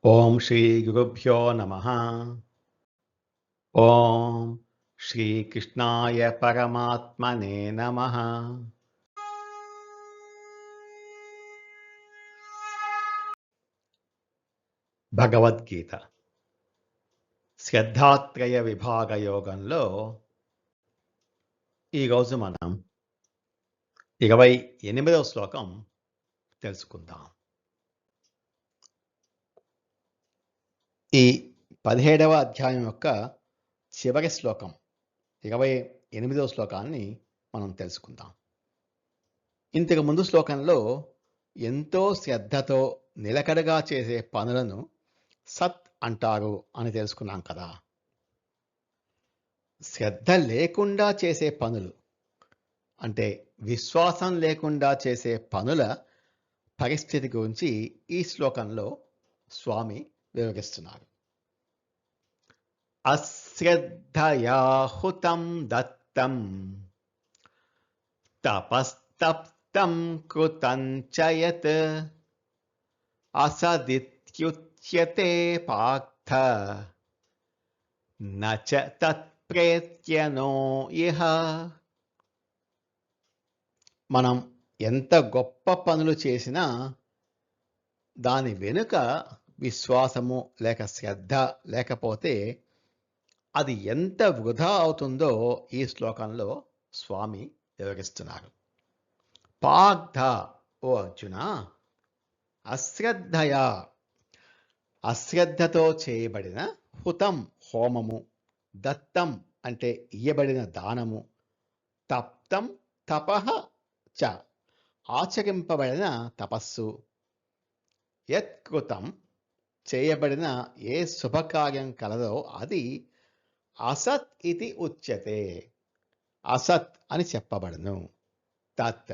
ఓం శ్రీ గురుభ్యో నమః. ఓం శ్రీకృష్ణాయ పరమాత్మనే నమః. భగవద్గీత శ్రద్ధాత్రయ విభాగ యోగంలో ఈరోజు మనం 28వ శ్లోకం తెలుసుకుందాం. ఈ 17వ అధ్యాయం యొక్క చివరి శ్లోకం 28వ శ్లోకాన్ని మనం తెలుసుకుందాం. ఇంతకు ముందు శ్లోకంలో ఎంతో శ్రద్ధతో నిలకడగా చేసే పనులను సత్ అంటారు అని తెలుసుకున్నాం కదా. శ్రద్ధ లేకుండా చేసే పనులు అంటే విశ్వాసం లేకుండా చేసే పనుల పరిస్థితి గురించి ఈ శ్లోకంలో స్వామి వివరిస్తున్నారు. అశ్రద్ధయా హుతం దత్తం తపస్తప్తం కృతం చ యత్ అసదిత్యుచ్యతే పార్థ నచ తత్ప్రేత్యనో ఇహ. మనం ఎంత గొప్ప పనులు చేసినా దాని వెనుక విశ్వాసము లేక శ్రద్ధ లేకపోతే అది ఎంత వృధా అవుతుందో ఈ శ్లోకంలో స్వామి వివరిస్తున్నారు. పార్థ, ఓ అర్జున, అశ్రద్ధయా అశ్రద్ధతో చేయబడిన హుతం హోమము, దత్తం అంటే ఇయ్యబడిన దానము, తప్తం తపః చ ఆచరింపబడిన తపస్సు, యత్కృతం చేయబడిన ఏ శుభకార్యం కలదో అది అసత్ ఇది ఉచ్యతే, అసత్ అని చెప్పబడును. తత్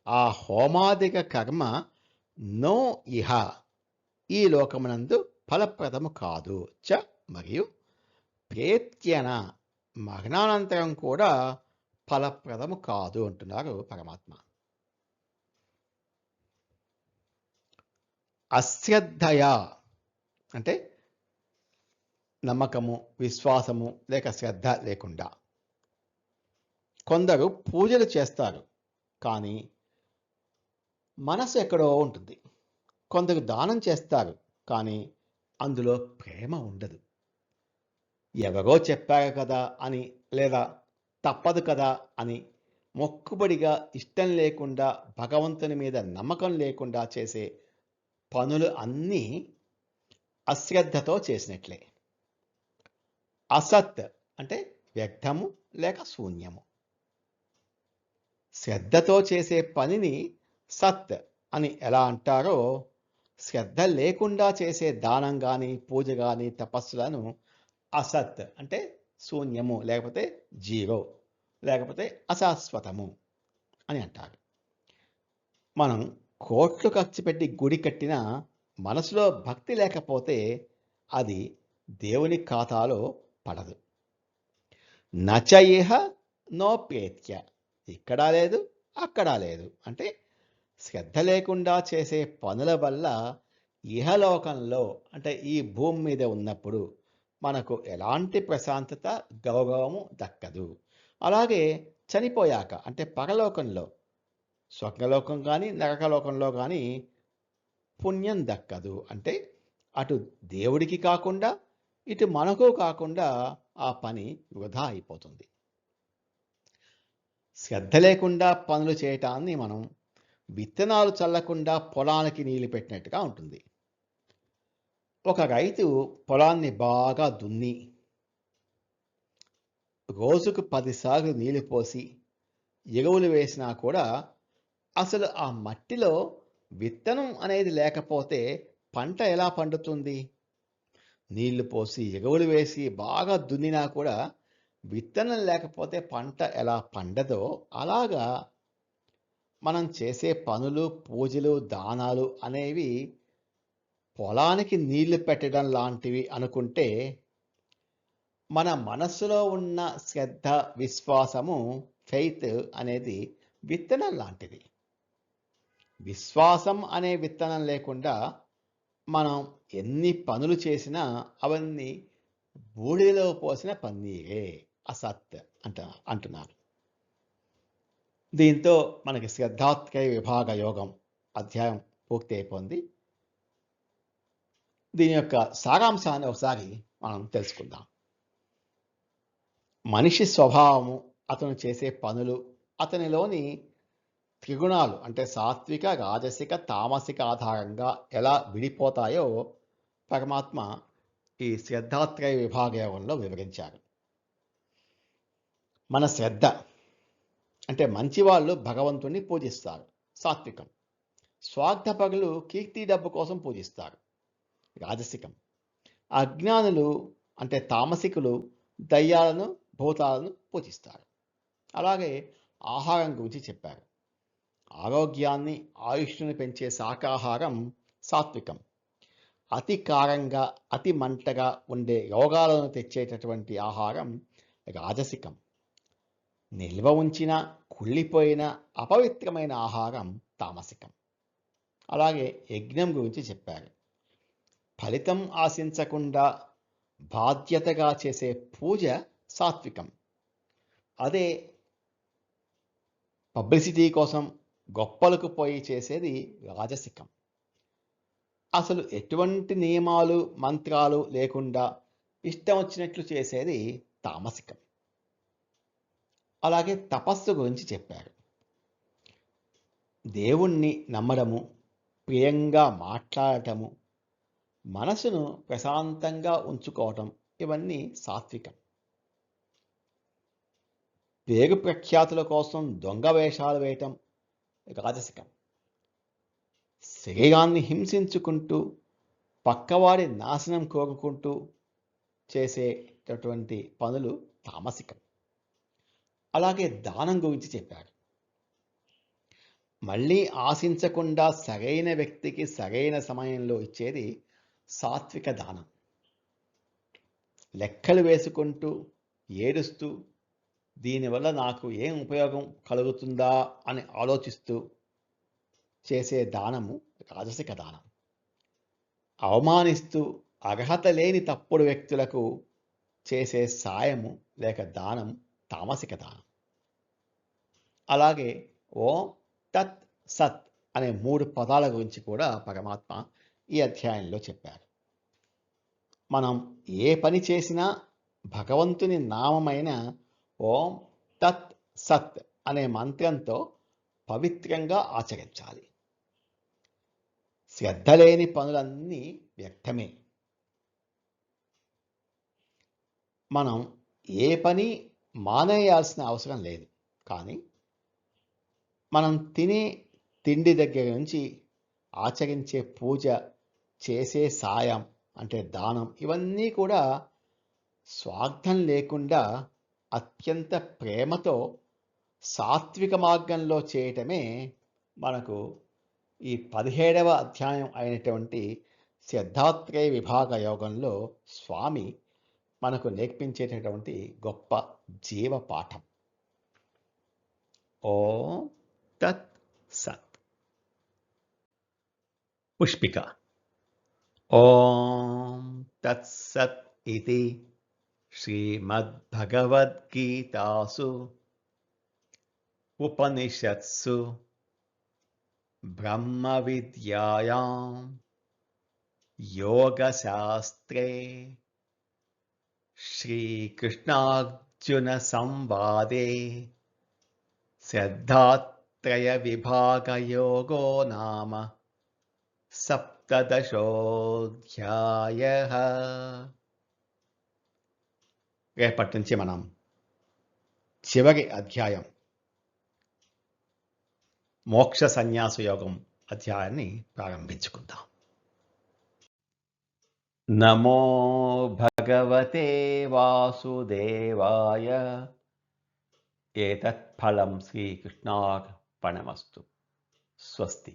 ఆ హోమాదిక కర్మ నో ఇహ ఈ లోకమునందు ఫలప్రదము కాదు, చ మరియు ప్రేత్యన మరణానంతరం కూడా ఫలప్రదము కాదు అంటున్నారు పరమాత్మ. అశ్రద్ధయా అంటే నమ్మకము, విశ్వాసము లేక శ్రద్ధ లేకుండా. కొందరు పూజలు చేస్తారు కానీ మనసు ఎక్కడో ఉంటుంది. కొందరు దానం చేస్తారు కానీ అందులో ప్రేమ ఉండదు. ఎవరో చెప్పారు కదా అని లేదా తప్పదు కదా అని మొక్కుబడిగా ఇష్టం లేకుండా భగవంతుని మీద నమ్మకం లేకుండా చేసే పనులు అన్నీ అశ్రద్ధతో చేసినట్లే. అసత్ అంటే వ్యర్థము లేక శూన్యము. శ్రద్ధతో చేసే పనిని సత్ అని ఎలా అంటారో, శ్రద్ధ లేకుండా చేసే దానం కానీ పూజ కానీ తపస్సులను అసత్ అంటే శూన్యము లేకపోతే జీరో లేకపోతే అశాశ్వతము అని అంటారు. మనం కోట్లు ఖర్చు పెట్టి గుడి కట్టినా మనసులో భక్తి లేకపోతే అది దేవుని ఖాతాలో పడదు. నచయిహ నోప్యేత్య, ఇక్కడా లేదు అక్కడా లేదు అంటే శ్రద్ధ లేకుండా చేసే పనుల వల్ల ఇహలోకంలో అంటే ఈ భూమి మీద ఉన్నప్పుడు మనకు ఎలాంటి ప్రశాంతత గౌరవము దక్కదు. అలాగే చనిపోయాక అంటే పరలోకంలో స్వర్గలోకం కానీ నరకలోకంలో కానీ పుణ్యం దక్కదు. అంటే అటు దేవుడికి కాకుండా ఇటు మనకు కాకుండా ఆ పని వృధా అయిపోతుంది. శ్రద్ధ లేకుండా పనులు చేయటాన్ని మనం విత్తనాలు చల్లకుండా పొలానికి నీళ్లు పెట్టినట్టుగా ఉంటుంది. ఒక రైతు పొలాన్ని బాగా దున్ని రోజుకు 10 సార్లు నీళ్లు పోసి ఎరువులు వేసినా కూడా అసలు ఆ మట్టిలో విత్తనం అనేది లేకపోతే పంట ఎలా పండుతుంది? నీళ్లు పోసి ఎరువులు వేసి బాగా దున్నినా కూడా విత్తనం లేకపోతే పంట ఎలా పండదో అలాగా మనం చేసే పనులు, పూజలు, దానాలు అనేవి పొలానికి నీళ్లు పెట్టడం లాంటివి అనుకుంటే మన మనస్సులో ఉన్న శ్రద్ధ, విశ్వాసము, ఫెయిత్ అనేది విత్తనం లాంటిది. విశ్వాసం అనే విత్తనం లేకుండా మనం ఎన్ని పనులు చేసినా అవన్నీ బూడిదలో పోసిన పన్నీరే అసత్ అంటున్నారు. దీంతో మనకి శ్రద్ధాత్రయ విభాగ యోగం అధ్యాయం పూర్తి అయిపోయింది. దీని యొక్క సారాంశాన్ని ఒకసారి మనం తెలుసుకుందాం. మనిషి స్వభావము, అతను చేసే పనులు, అతనిలోని త్రిగుణాలు అంటే సాత్విక, రాజసిక, తామసిక ఆధారంగా ఎలా విడిపోతాయో పరమాత్మ ఈ శ్రద్ధాత్రయ విభాగ యోగంలో వివరించారు. మన శ్రద్ధ అంటే మంచివాళ్ళు భగవంతుణ్ణి పూజిస్తారు, సాత్వికం. స్వార్థపరులు కీర్తి డబ్బు కోసం పూజిస్తారు, రాజసికం. అజ్ఞానులు అంటే తామసికులు దయ్యాలను, భూతాలను పూజిస్తారు. అలాగే ఆహారం గురించి చెప్పారు. ఆరోగ్యాన్ని, ఆయుష్ను పెంచే శాకాహారం సాత్వికం. అతి కారంగా, అతి మంటగా ఉండే రోగాలను తెచ్చేటటువంటి ఆహారం రాజసికం. నిల్వ ఉంచిన, కుళ్ళిపోయిన, అపవిత్రమైన ఆహారం తామసికం. అలాగే యజ్ఞం గురించి చెప్పారు. ఫలితం ఆశించకుండా బాధ్యతగా చేసే పూజ సాత్వికం. అదే పబ్లిసిటీ కోసం గొప్పలకు పోయి చేసేది రాజసికం. అసలు ఎటువంటి నియమాలు, మంత్రాలు లేకుండా ఇష్టం వచ్చినట్లు చేసేది తామసికం. అలాగే తపస్సు గురించి చెప్పారు. దేవుణ్ణి నమ్మడము, ప్రియంగా మాట్లాడటము, మనసును ప్రశాంతంగా ఉంచుకోవటం, ఇవన్నీ సాత్వికం. పేరు ప్రఖ్యాతుల కోసం దొంగ వేషాలు వేయటం రాజసికం. శరీరాన్ని హింసించుకుంటూ, పక్కవాడి నాశనం కోరుకుంటూ చేసేటటువంటి పనులు తామసికం. అలాగే దానం గురించి చెప్పారు. మళ్ళీ ఆశించకుండా సరైన వ్యక్తికి సరైన సమయంలో ఇచ్చేది సాత్విక దానం. లెక్కలు వేసుకుంటూ, ఏడుస్తూ, దీనివల్ల నాకు ఏం ఉపయోగం కలుగుతుందా అని ఆలోచిస్తూ చేసే దానము రాజసిక దానం. అవమానిస్తూ, అర్హత లేని తప్పుడు వ్యక్తులకు చేసే సాయము లేక దానం తామసిక దానం. అలాగే ఓం తత్ సత్ అనే 3 పదాల గురించి కూడా పరమాత్మ ఈ అధ్యాయంలో చెప్పారు. మనం ఏ పని చేసినా భగవంతుని నామమైన ఓం తత్ సత్ అనే మంత్రంతో పవిత్రంగా ఆచరించాలి. శ్రద్ధ లేని పనులన్నీ వ్యర్థమే. మనం ఏ పని మానేయాల్సిన అవసరం లేదు. కానీ మనం తినే తిండి దగ్గర నుంచి ఆచరించే పూజ, చేసే సాయం అంటే దానం, ఇవన్నీ కూడా స్వార్థం లేకుండా అత్యంత ప్రేమతో సాత్విక మార్గంలో చేయటమే మనకు ఈ 17వ అధ్యాయం అయినటువంటి శ్రద్ధాత్రయ విభాగ యోగంలో స్వామి మనకు నేర్పించేటటువంటి గొప్ప జీవ పాఠం. ఓం తత్ సత్. పుష్పిక. ఓం తత్ సత్ ఇది శ్రీమద్భగవద్గీతాసు ఉపనిషత్సు బ్రహ్మ విద్యాయాం యోగశాస్త్రే శ్రీకృష్ణార్జున సంవాదే శ్రద్ధాత్రయ విభాగయోగో నామ 17వ అధ్యాయః. రేపటి నుంచి మనం చివరి అధ్యాయం మోక్ష సన్యాస యోగం అధ్యాయాన్ని ప్రారంభించుకుందాం. నమో భగవతే వాసుదేవాయ. ఏతత్ ఫలం శ్రీకృష్ణార్పణమస్తు. స్వస్తి.